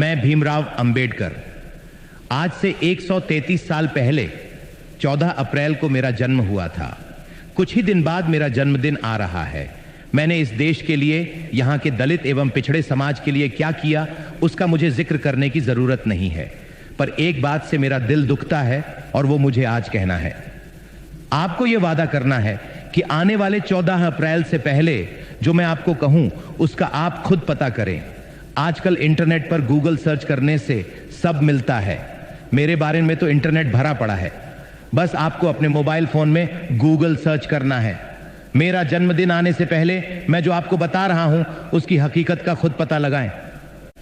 मैं भीमराव अंबेडकर। आज से 133 साल पहले 14 अप्रैल को मेरा जन्म हुआ था। कुछ ही दिन बाद मेरा जन्मदिन आ रहा है। मैंने इस देश के लिए, यहाँ के दलित एवं पिछड़े समाज के लिए क्या किया, उसका मुझे जिक्र करने की जरूरत नहीं है। पर एक बात से मेरा दिल दुखता है और वो मुझे आज कहना है। आपको ये वादा करना है कि आने वाले 14 अप्रैल से पहले जो मैं आपको कहूं उसका आप खुद पता करें। आजकल इंटरनेट पर गूगल सर्च करने से सब मिलता है। मेरे बारे में तो इंटरनेट भरा पड़ा है। बस आपको अपने मोबाइल फोन में गूगल सर्च करना है। मेरा जन्मदिन आने से पहले मैं जो आपको बता रहा हूं उसकी हकीकत का खुद पता लगाएं।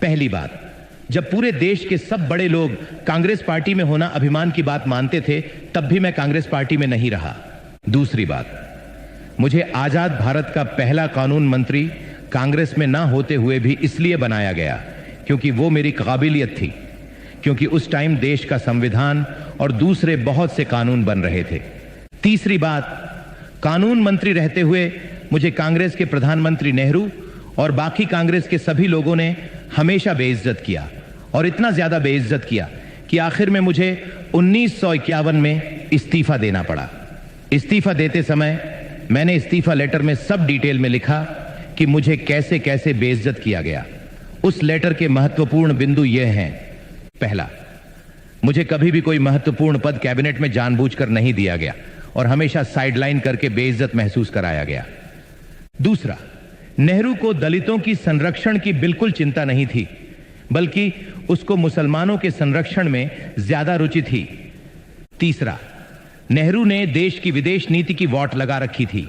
पहली बात, जब पूरे देश के सब बड़े लोग कांग्रेस पार्टी में होना अभिमान की बात मानते थे, तब भी मैं कांग्रेस पार्टी में नहीं रहा। दूसरी बात, मुझे आजाद भारत का पहला कानून मंत्री कांग्रेस में ना होते हुए भी इसलिए बनाया गया क्योंकि वो मेरी काबिलियत थी, क्योंकि उस टाइम देश का संविधान और दूसरे बहुत से कानून बन रहे थे। तीसरी बात, कानून मंत्री रहते हुए मुझे कांग्रेस के प्रधानमंत्री नेहरू और बाकी कांग्रेस के सभी लोगों ने हमेशा बेइज्जत किया, और इतना ज्यादा बेइज्जत किया कि आखिर में मुझे 1951 में इस्तीफा देना पड़ा। इस्तीफा देते समय मैंने इस्तीफा लेटर में सब डिटेल में लिखा कि मुझे कैसे कैसे बेइज्जत किया गया। उस लेटर के महत्वपूर्ण बिंदु यह हैं। पहला, मुझे कभी भी कोई महत्वपूर्ण पद कैबिनेट में जानबूझकर नहीं दिया गया और हमेशा साइडलाइन करके बेइज्जत महसूस कराया गया। दूसरा, नेहरू को दलितों की संरक्षण की बिल्कुल चिंता नहीं थी, बल्कि उसको मुसलमानों के संरक्षण में ज्यादा रुचि थी। तीसरा, नेहरू ने देश की विदेश नीति की वॉट लगा रखी थी।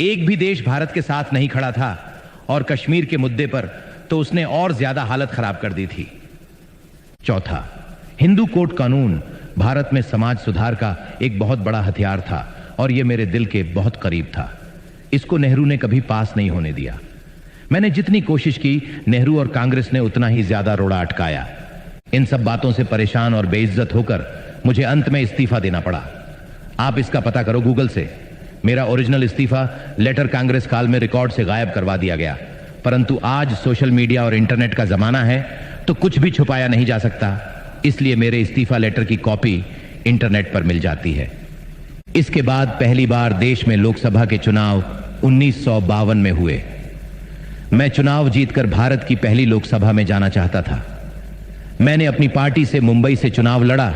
एक भी देश भारत के साथ नहीं खड़ा था, और कश्मीर के मुद्दे पर तो उसने और ज्यादा हालत खराब कर दी थी। चौथा, हिंदू कोड कानून भारत में समाज सुधार का एक बहुत बड़ा हथियार था और यह मेरे दिल के बहुत करीब था। इसको नेहरू ने कभी पास नहीं होने दिया। मैंने जितनी कोशिश की, नेहरू और कांग्रेस ने उतना ही ज्यादा रोड़ा अटकाया। इन सब बातों से परेशान और बेइज्जत होकर मुझे अंत में इस्तीफा देना पड़ा। आप इसका पता करो गूगल से। मेरा ओरिजिनल इस्तीफा लेटर कांग्रेस काल में रिकॉर्ड से गायब करवा दिया गया, परंतु आज सोशल मीडिया और इंटरनेट का जमाना है तो कुछ भी छुपाया नहीं जा सकता। इसलिए मेरे इस्तीफा लेटर की कॉपी इंटरनेट पर मिल जाती है। इसके बाद पहली बार देश में लोकसभा के चुनाव 1952 में हुए। मैं चुनाव जीतकर भारत की पहली लोकसभा में जाना चाहता था। मैंने अपनी पार्टी से मुंबई से चुनाव लड़ा।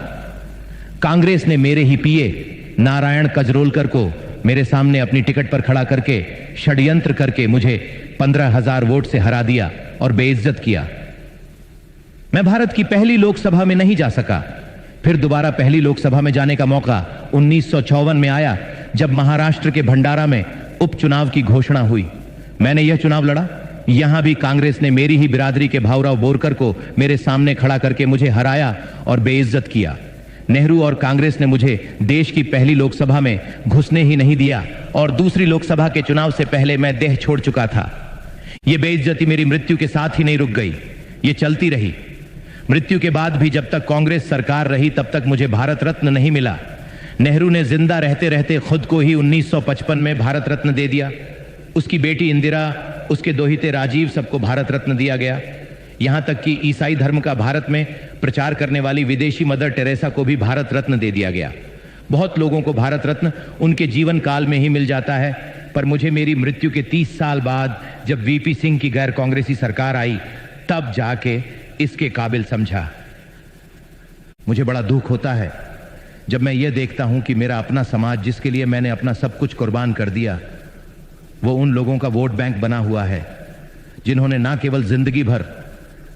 कांग्रेस ने मेरे ही पीए नारायण कजरोलकर को मेरे सामने अपनी टिकट पर खड़ा करके षड्यंत्र करके मुझे 15,000 वोट से हरा दिया और बेइज्जत किया। मैं भारत की पहली लोकसभा में नहीं जा सका। फिर दोबारा पहली लोकसभा में जाने का मौका 1954 में आया, जब महाराष्ट्र के भंडारा में उपचुनाव की घोषणा हुई। मैंने यह चुनाव लड़ा। यहां भी कांग्रेस ने मेरी ही बिरादरी के भाऊराव बोरकर को मेरे सामने खड़ा करके मुझे हराया और बेइज्जत किया। नेहरू और कांग्रेस ने मुझे देश की पहली लोकसभा में घुसने ही नहीं दिया, और दूसरी लोकसभा के चुनाव से पहले मैं देह छोड़ चुका था। यह बेइज्जती मेरी मृत्यु के साथ ही नहीं रुक गई, ये चलती रही। मृत्यु के बाद भी जब तक कांग्रेस सरकार रही तब तक मुझे भारत रत्न नहीं मिला। नेहरू ने जिंदा रहते रहते खुद को ही 1955 में भारत रत्न दे दिया। उसकी बेटी इंदिरा, उसके दोहिते राजीव, सबको भारत रत्न दिया गया। यहां तक कि ईसाई धर्म का भारत में प्रचार करने वाली विदेशी मदर टेरेसा को भी भारत रत्न दे दिया गया। बहुत लोगों को भारत रत्न उनके जीवन काल में ही मिल जाता है, पर मुझे मेरी मृत्यु के 30 साल बाद जब वीपी सिंह की गैर कांग्रेसी सरकार आई, तब जाके इसके काबिल समझा। मुझे बड़ा दुख होता है जब मैं ये देखता हूं कि मेरा अपना समाज, जिसके लिए मैंने अपना सब कुछ कुर्बान कर दिया, वो उन लोगों का वोट बैंक बना हुआ है जिन्होंने ना केवल जिंदगी भर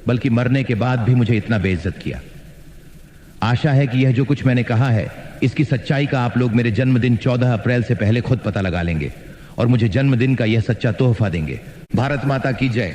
बल्कि मरने के बाद भी मुझे इतना बेइज्जत किया। आशा है कि यह जो कुछ मैंने कहा है, इसकी सच्चाई का आप लोग मेरे जन्मदिन 14 अप्रैल से पहले खुद पता लगा लेंगे और मुझे जन्मदिन का यह सच्चा तोहफा देंगे। भारत माता की जय।